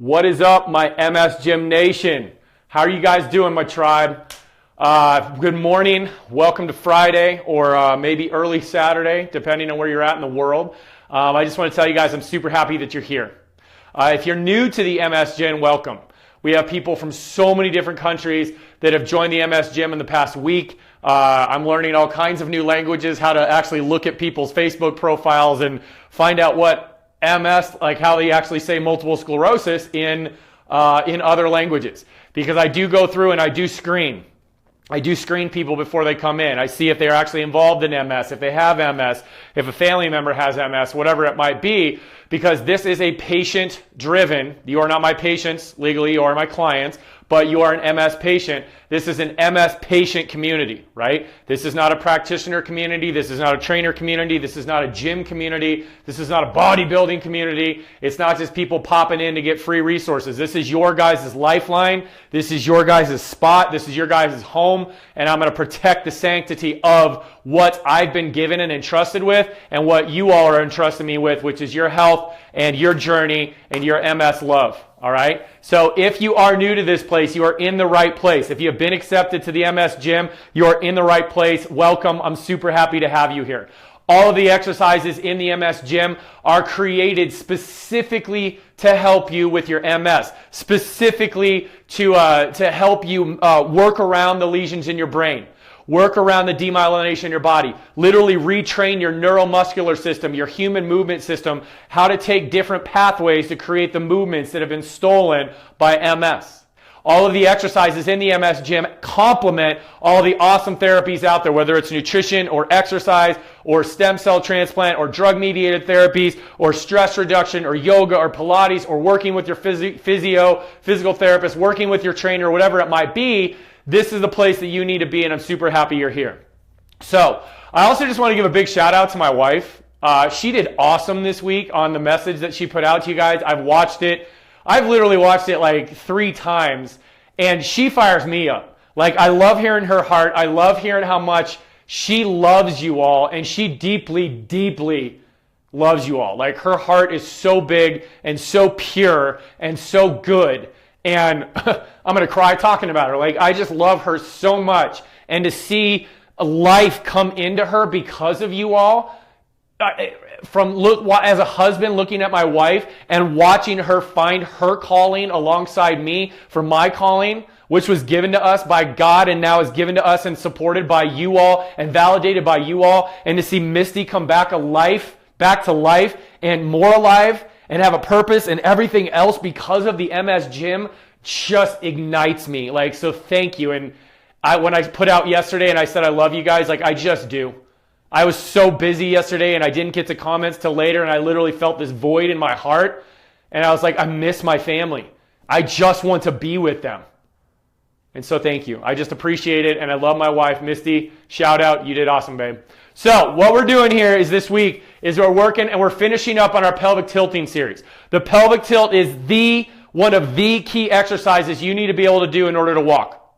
What is up, my MS Gym Nation? How are you guys doing, my tribe? Good morning. Welcome to Friday or maybe early Saturday, depending on where you're at in the world. I just want to tell you guys I'm super happy that you're here. If you're new to the MS Gym, welcome. We have people from so many different countries that have joined the MS Gym in the past week. I'm learning all kinds of new languages, how to actually look at people's Facebook profiles and find out what MS, like how they actually say multiple sclerosis in other languages. Because I do go through and I do screen. I do screen people before they come in. I see if they're actually involved in MS, if they have MS, if a family member has MS, whatever it might be, because this is a patient-driven, you are not my patients legally, you are my clients, but you are an MS patient. This is an MS patient community, right? This is not a practitioner community. This is not a trainer community. This is not a gym community. This is not a bodybuilding community. It's not just people popping in to get free resources. This is your guys' lifeline. This is your guys' spot. This is your guys' home. And I'm going to protect the sanctity of what I've been given and entrusted with and what you all are entrusting me with, which is your health and your journey and your MS love. All right. So if you are new to this place, you are in the right place. If you have been accepted to the MS Gym, you are in the right place. Welcome. I'm super happy to have you here. All of the exercises in the MS Gym are created specifically to help you with your MS, specifically to help you work around the lesions in your brain. Work around the demyelination in your body. Literally retrain your neuromuscular system, your human movement system, how to take different pathways to create the movements that have been stolen by MS. All of the exercises in the MS Gym complement all the awesome therapies out there, whether it's nutrition or exercise or stem cell transplant or drug-mediated therapies or stress reduction or yoga or Pilates or working with your physical therapist, working with your trainer, whatever it might be. This is the place that you need to be, and I'm super happy you're here. So, I also just want to give a big shout out to my wife. She did awesome this week on the message that she put out to you guys. I've watched it. I've literally watched it like 3 times, and she fires me up. Like, I love hearing her heart. I love hearing how much she loves you all, and she deeply, deeply loves you all. Like, her heart is so big and so pure and so good. And I'm going to cry talking about her. Like, I just love her so much. And to see life come into her because of you all, as a husband looking at my wife and watching her find her calling alongside me for my calling, which was given to us by God and now is given to us and supported by you all and validated by you all. And to see Misty come back to life and more alive and have a purpose and everything else because of the MS Gym just ignites me. Like, so thank you. And when I put out yesterday and I said I love you guys, like, I just do. I was so busy yesterday and I didn't get to comments till later, and I literally felt this void in my heart. And I was like, I miss my family. I just want to be with them. And so thank you. I just appreciate it. And I love my wife, Misty. Shout out. You did awesome, babe. So what we're doing here is this week is we're working and we're finishing up on our pelvic tilting series. The pelvic tilt is one of the key exercises you need to be able to do in order to walk.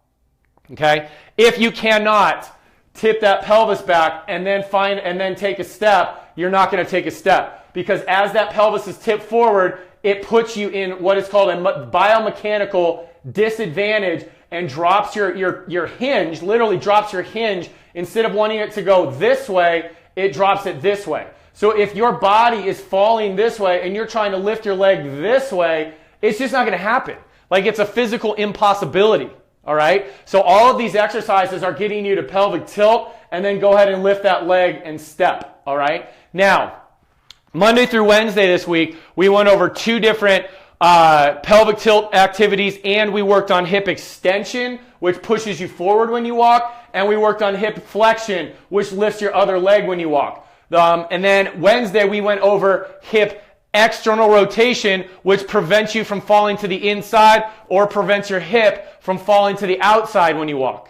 Okay? If you cannot tip that pelvis back and then take a step, you're not going to take a step. Because as that pelvis is tipped forward, it puts you in what is called a biomechanical disadvantage and drops your hinge, literally drops your hinge. Instead of wanting it to go this way, it drops it this way. So if your body is falling this way and you're trying to lift your leg this way, it's just not going to happen. Like, it's a physical impossibility. All right? So all of these exercises are getting you to pelvic tilt, and then go ahead and lift that leg and step. All right? Now, Monday through Wednesday this week, we went over 2 different pelvic tilt activities, and we worked on hip extension, which pushes you forward when you walk, and we worked on hip flexion, which lifts your other leg when you walk. And then Wednesday, we went over hip external rotation, which prevents you from falling to the inside or prevents your hip from falling to the outside when you walk.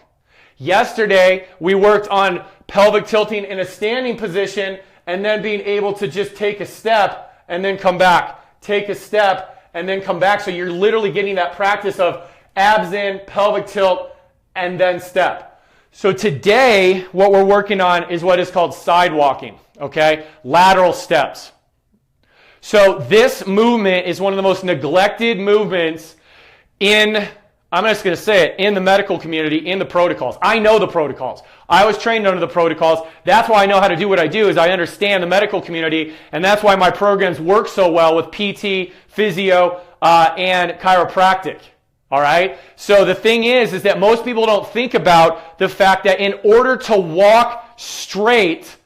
Yesterday, we worked on pelvic tilting in a standing position and then being able to just take a step and then come back. Take a step and then come back. So you're literally getting that practice of abs in, pelvic tilt, and then step. So today, what we're working on is what is called side walking, okay? Lateral steps. So this movement is one of the most neglected movements in, I'm just going to say it, in the medical community, in the protocols. I know the protocols. I was trained under the protocols. That's why I know how to do what I do, is I understand the medical community, and that's why my programs work so well with PT, physio, and chiropractic. All right? So the thing is that most people don't think about the fact that in order to walk straight,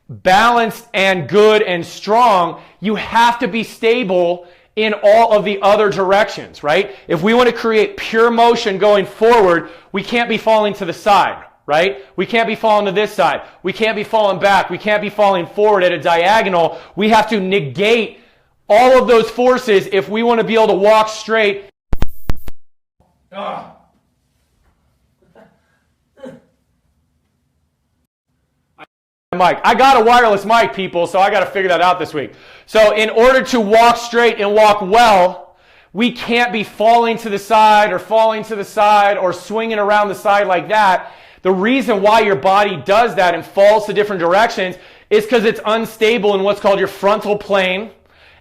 balanced and good and strong, you have to be stable in all of the other directions, right? If we want to create pure motion going forward, we can't be falling to the side, right? We can't be falling to this side. We can't be falling back. We can't be falling forward at a diagonal. We have to negate all of those forces if we want to be able to walk straight. Mic. I got a wireless mic, people, so I got to figure that out this week. So in order to walk straight and walk well, we can't be falling to the side or swinging around the side like that. The reason why your body does that and falls to different directions is because it's unstable in what's called your frontal plane,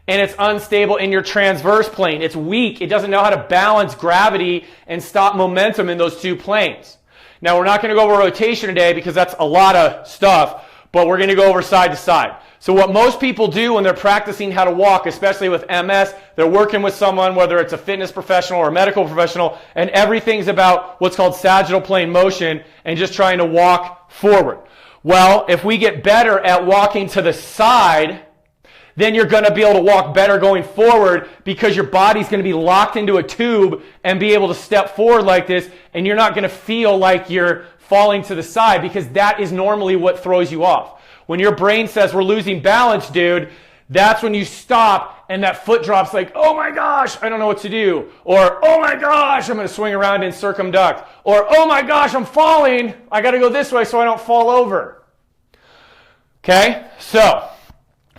and it's unstable in your transverse plane. It's weak. It doesn't know how to balance gravity and stop momentum in those two planes. Now, we're not going to go over rotation today because that's a lot of stuff, but we're going to go over side to side. So what most people do when they're practicing how to walk, especially with MS, they're working with someone, whether it's a fitness professional or a medical professional, and everything's about what's called sagittal plane motion and just trying to walk forward. Well, if we get better at walking to the side, then you're going to be able to walk better going forward because your body's going to be locked into a tube and be able to step forward like this, and you're not going to feel like you're falling to the side, because that is normally what throws you off. When your brain says we're losing balance, dude, that's when you stop and that foot drops like, oh my gosh, I don't know what to do. Or, oh my gosh, I'm going to swing around and circumduct. Or, oh my gosh, I'm falling. I got to go this way so I don't fall over. Okay, so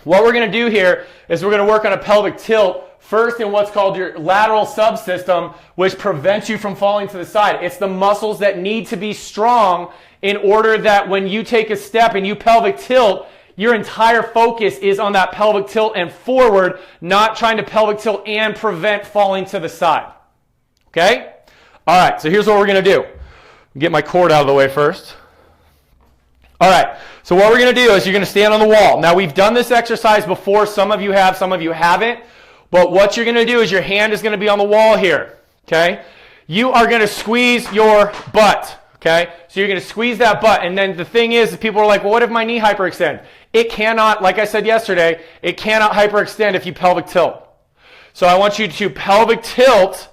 what we're going to do here is we're going to work on a pelvic tilt first in what's called your lateral subsystem, which prevents you from falling to the side. It's the muscles that need to be strong in order that when you take a step and you pelvic tilt, your entire focus is on that pelvic tilt and forward, not trying to pelvic tilt and prevent falling to the side. Okay? All right, so here's what we're going to do. Get my cord out of the way first. All right, so what we're going to do is you're going to stand on the wall. Now, we've done this exercise before. Some of you have, some of you haven't. But what you're going to do is your hand is going to be on the wall here, okay? You are going to squeeze your butt, okay? So you're going to squeeze that butt. And then the thing is, people are like, well, what if my knee hyperextends? It cannot, like I said yesterday, it cannot hyperextend if you pelvic tilt. So I want you to pelvic tilt,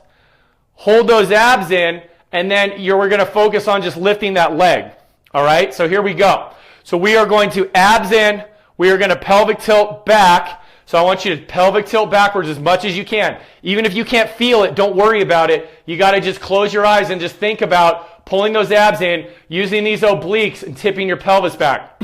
hold those abs in, and then we're going to focus on just lifting that leg, all right? So here we go. So we are going to abs in, we are going to pelvic tilt back. So I want you to pelvic tilt backwards as much as you can. Even if you can't feel it, don't worry about it. You got to just close your eyes and just think about pulling those abs in, using these obliques and tipping your pelvis back.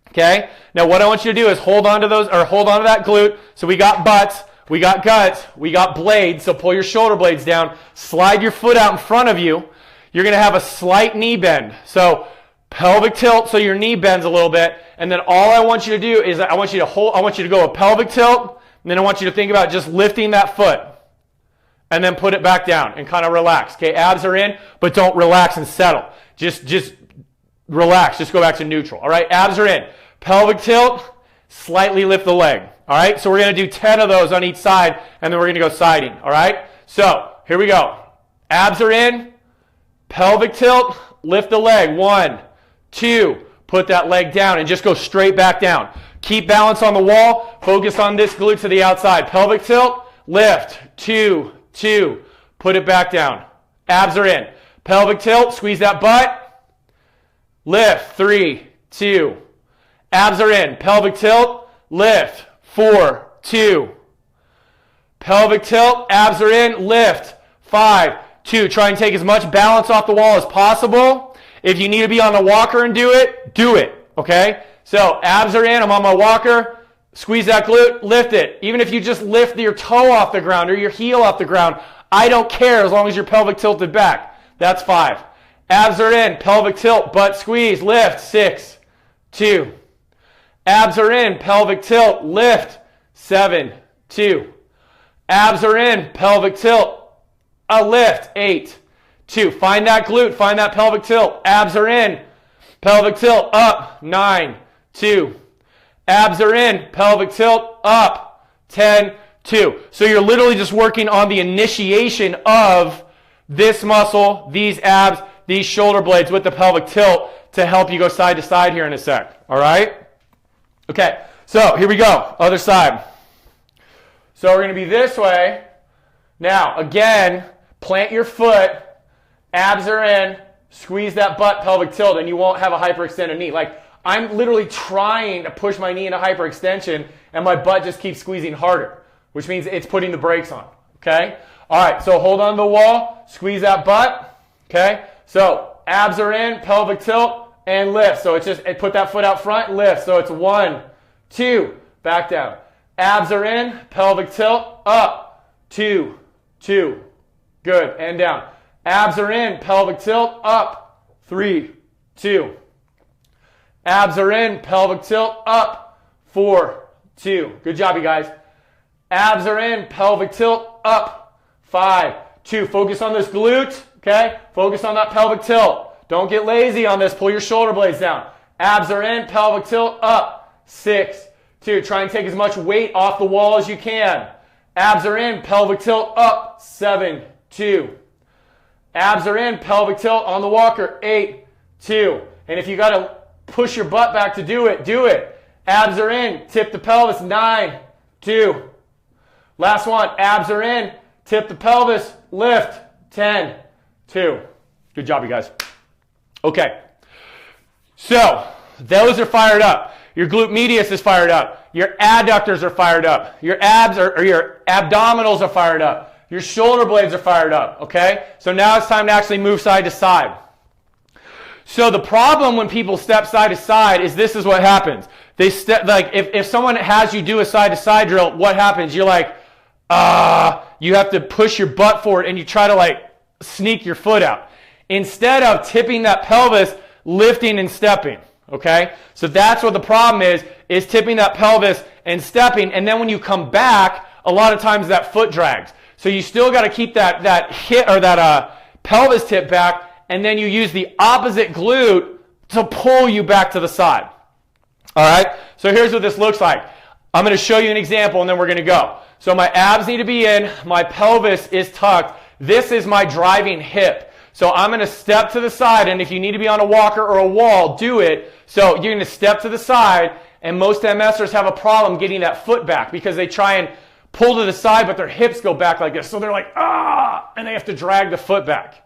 Okay? Now what I want you to do is hold on to that glute. So we got butts, we got guts, we got blades. So pull your shoulder blades down, slide your foot out in front of you. You're going to have a slight knee bend. So pelvic tilt so your knee bends a little bit, and then all I want you to do is I want you to go a pelvic tilt, and then I want you to think about just lifting that foot and then put it back down and kind of relax. Okay, abs are in, but don't relax and settle. Just relax, just go back to neutral. All right, abs are in. Pelvic tilt, slightly lift the leg. All right, so we're going to do 10 of those on each side, and then we're going to go siding. All right, so here we go. Abs are in, pelvic tilt, lift the leg. 1, 2, put that leg down and just go straight back down. Keep balance on the wall. Focus on this glute to the outside. Pelvic tilt, lift. 2, 2, put it back down. Abs are in. Pelvic tilt, squeeze that butt. Lift. 3, 2. Abs are in. Pelvic tilt, lift. 4, 2. Pelvic tilt, abs are in, lift. 5, 2. Try and take as much balance off the wall as possible. If you need to be on the walker and do it, okay? So abs are in, I'm on my walker, squeeze that glute, lift it. Even if you just lift your toe off the ground or your heel off the ground, I don't care as long as you're pelvic tilted back. That's 5. Abs are in, pelvic tilt, butt squeeze, lift. 6, 2. Abs are in, pelvic tilt, lift. 7, 2. Abs are in, pelvic tilt, a lift, 8, 2. Find that glute, find that pelvic tilt. Abs are in, pelvic tilt, up, 9, 2. Abs are in, pelvic tilt, up, 10, 2. So you're literally just working on the initiation of this muscle, these abs, these shoulder blades with the pelvic tilt to help you go side to side here in a sec. All right? Okay, so here we go, other side. So we're going to be this way. Now, again, plant your foot, abs are in, squeeze that butt, pelvic tilt, and you won't have a hyperextended knee. Like, I'm literally trying to push my knee into hyperextension, and my butt just keeps squeezing harder, which means it's putting the brakes on, okay? All right, so hold on to the wall, squeeze that butt, okay? So abs are in, pelvic tilt, and lift. So it's just, put that foot out front, lift. So it's 1, 2, back down. Abs are in, pelvic tilt, up, 2, 2, good, and down. Abs are in, pelvic tilt, up, 3, 2. Abs are in, pelvic tilt, up, 4, 2. Good job, you guys. Abs are in, pelvic tilt, up, 5, 2. Focus on this glute, okay? Focus on that pelvic tilt. Don't get lazy on this. Pull your shoulder blades down. Abs are in, pelvic tilt, up, 6, 2. Try and take as much weight off the wall as you can. Abs are in, pelvic tilt, up, 7, 2. Abs are in, pelvic tilt on the walker, 8, 2. And if you got to push your butt back to do it, do it. Abs are in, tip the pelvis, 9, 2. Last one, abs are in, tip the pelvis, lift, 10, 2. Good job, you guys. Okay, so those are fired up. Your glute medius is fired up. Your adductors are fired up. Your abs or your abdominals are fired up. Your shoulder blades are fired up, okay? So now it's time to actually move side to side. So the problem when people step side to side is this is what happens. They step, like if someone has you do a side to side drill, what happens? You're like, you have to push your butt forward and you try to like sneak your foot out. Instead of tipping that pelvis, lifting and stepping, okay? So that's what the problem is tipping that pelvis and stepping, and then when you come back, a lot of times that foot drags. So you still got to keep that hip or that pelvis tip back, and then you use the opposite glute to pull you back to the side. All right? So here's what this looks like. I'm going to show you an example, and then we're going to go. So my abs need to be in, my pelvis is tucked. This is my driving hip. So I'm going to step to the side, and if you need to be on a walker or a wall, do it. So you're going to step to the side, and most MSers have a problem getting that foot back because they try and pull to the side, but their hips go back like this. So they're like, and they have to drag the foot back.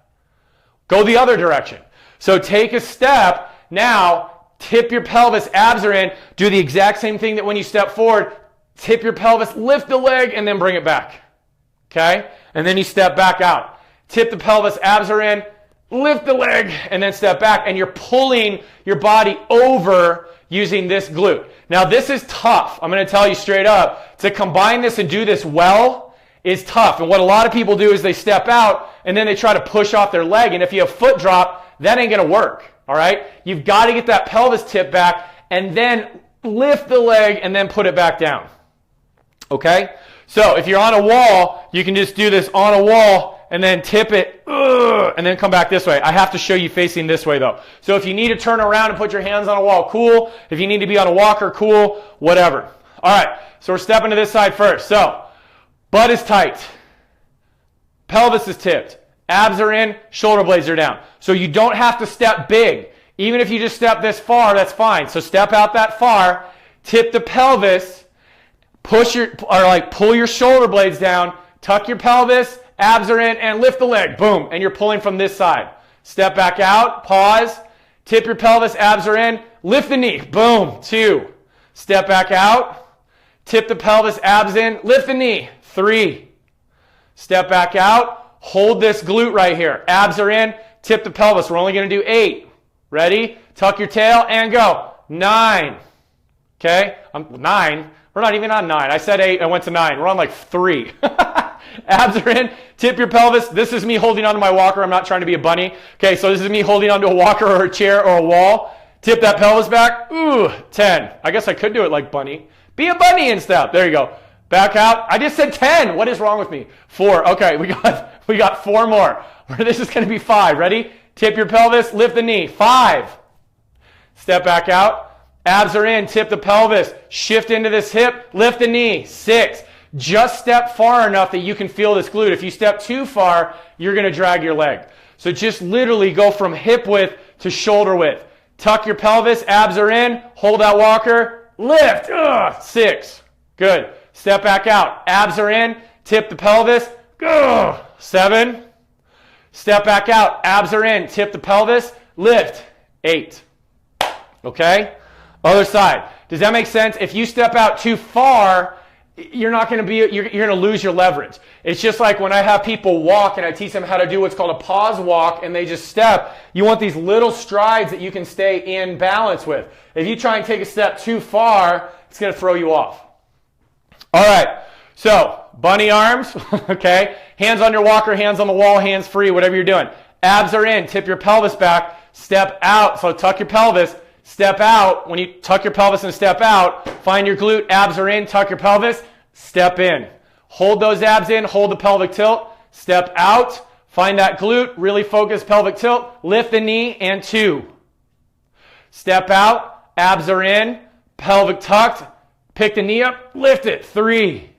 Go the other direction. So take a step. Now, tip your pelvis, abs are in. Do the exact same thing that when you step forward. Tip your pelvis, lift the leg, and then bring it back. Okay? And then you step back out. Tip the pelvis, abs are in, lift the leg, and then step back. And you're pulling your body over using this glute. Now, this is tough. I'm going to tell you straight up. To combine this and do this well is tough. And what a lot of people do is they step out, and then they try to push off their leg. And if you have foot drop, that ain't going to work. All right? You've got to get that pelvis tip back, and then lift the leg, and then put it back down. Okay? So if you're on a wall, you can just do this on a wall, and then tip it, and then come back this way. I have to show you facing this way, though. So if you need to turn around and put your hands on a wall, cool. If you need to be on a walker, cool. Whatever. All right, so we're stepping to this side first. So butt is tight. Pelvis is tipped. Abs are in. Shoulder blades are down. So you don't have to step big. Even if you just step this far, that's fine. So step out that far. Tip the pelvis. Pull your shoulder blades down. Tuck your pelvis. Abs are in, and lift the leg. Boom. And you're pulling from this side. Step back out. Pause. Tip your pelvis. Abs are in. Lift the knee. Boom. 2. Step back out. Tip the pelvis. Abs in. Lift the knee. 3. Step back out. Hold this glute right here. Abs are in. Tip the pelvis. We're only going to do 8. Ready? Tuck your tail and go. 9. Okay? 9. We're not even on 9. I said 8. I went to 9. We're on like 3. Abs are in. Tip your pelvis. This is me holding onto my walker. I'm not trying to be a bunny. Okay, so this is me holding onto a walker or a chair or a wall. Tip that pelvis back. 10. I guess I could do it like bunny. Be a bunny and step. There you go. Back out. I just said 10. What is wrong with me? 4. Okay, we got 4 more. This is going to be 5. Ready? Tip your pelvis, lift the knee. 5. Step back out. Abs are in. Tip the pelvis. Shift into this hip. Lift the knee. 6. Just step far enough that you can feel this glute. If you step too far, you're going to drag your leg. So just literally go from hip width to shoulder width. Tuck your pelvis. Abs are in. Hold that walker. Lift. 6. Good. Step back out. Abs are in. Tip the pelvis. 7. Step back out. Abs are in. Tip the pelvis. Lift. 8. Okay? Other side. Does that make sense? If you step out too far, you're going to lose your leverage. It's just like when I have people walk and I teach them how to do what's called a pause walk and they just step. You want these little strides that you can stay in balance with. If you try and take a step too far, it's going to throw you off. All right. So, bunny arms, okay? Hands on your walker, hands on the wall, hands free, whatever you're doing. Abs are in. Tip your pelvis back. Step out. So tuck your pelvis. Step out. When you tuck your pelvis and step out, find your glute. Abs are in. Tuck your pelvis. Step in. Hold those abs in. Hold the pelvic tilt. Step out. Find that glute. Really focus pelvic tilt. Lift the knee and 2. Step out. Abs are in. Pelvic tucked. Pick the knee up. Lift it. 3.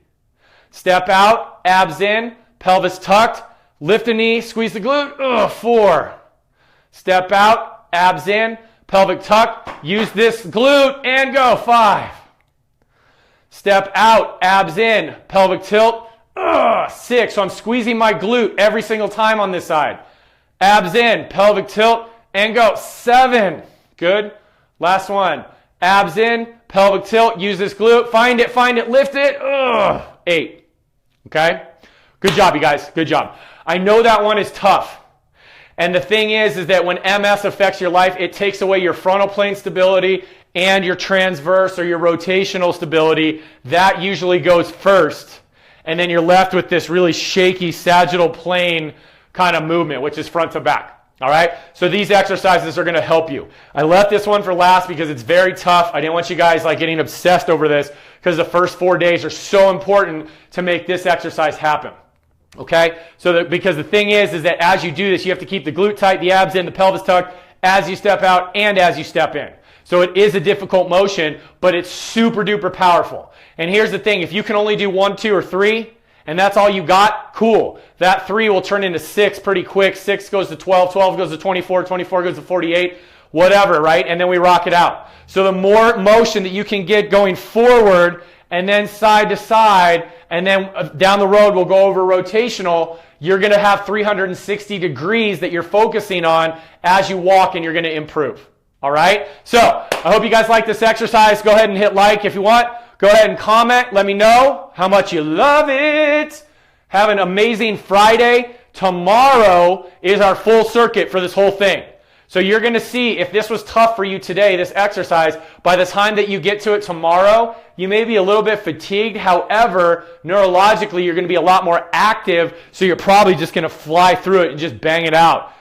Step out. Abs in. Pelvis tucked. Lift the knee. Squeeze the glute. 4. Step out. Abs in. Pelvic tuck, use this glute and go. 5. Step out, abs in, pelvic tilt. 6. So I'm squeezing my glute every single time on this side. Abs in, pelvic tilt and go. 7. Good. Last one. Abs in, pelvic tilt, use this glute. Find it, lift it. 8. Okay? Good job, you guys. Good job. I know that one is tough. And the thing is that when MS affects your life, it takes away your frontal plane stability and your transverse or your rotational stability. That usually goes first. And then you're left with this really shaky sagittal plane kind of movement, which is front to back. All right? So these exercises are going to help you. I left this one for last because it's very tough. I didn't want you guys getting obsessed over this because the first 4 days are so important to make this exercise happen. Okay, so because the thing is that as you do this, you have to keep the glute tight, the abs in, the pelvis tucked, as you step out and as you step in. So it is a difficult motion, but it's super duper powerful. And here's the thing, if you can only do 1, 2, or 3, and that's all you got, cool. That 3 will turn into 6 pretty quick. 6 goes to 12, 12 goes to 24, 24 goes to 48, whatever, right? And then we rock it out. So the more motion that you can get going forward and then side to side, and then down the road we'll go over rotational, you're going to have 360 degrees that you're focusing on as you walk, and you're going to improve. All right? So I hope you guys like this exercise. Go ahead and hit like if you want. Go ahead and comment. Let me know how much you love it. Have an amazing Friday. Tomorrow is our full circuit for this whole thing. So you're going to see if this was tough for you today, this exercise, by the time that you get to it tomorrow, you may be a little bit fatigued. However, neurologically, you're going to be a lot more active, so you're probably just going to fly through it and just bang it out.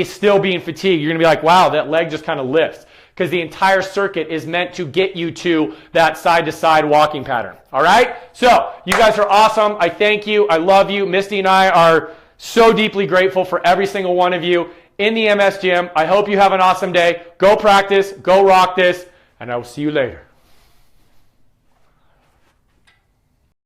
Still being fatigued. You're going to be like, wow, that leg just kind of lifts. Because the entire circuit is meant to get you to that side-to-side walking pattern. All right? So, you guys are awesome. I thank you. I love you. Misty and I are so deeply grateful for every single one of you in the MS gym. I hope you have an awesome day. Go practice, go rock this, and I will see you later.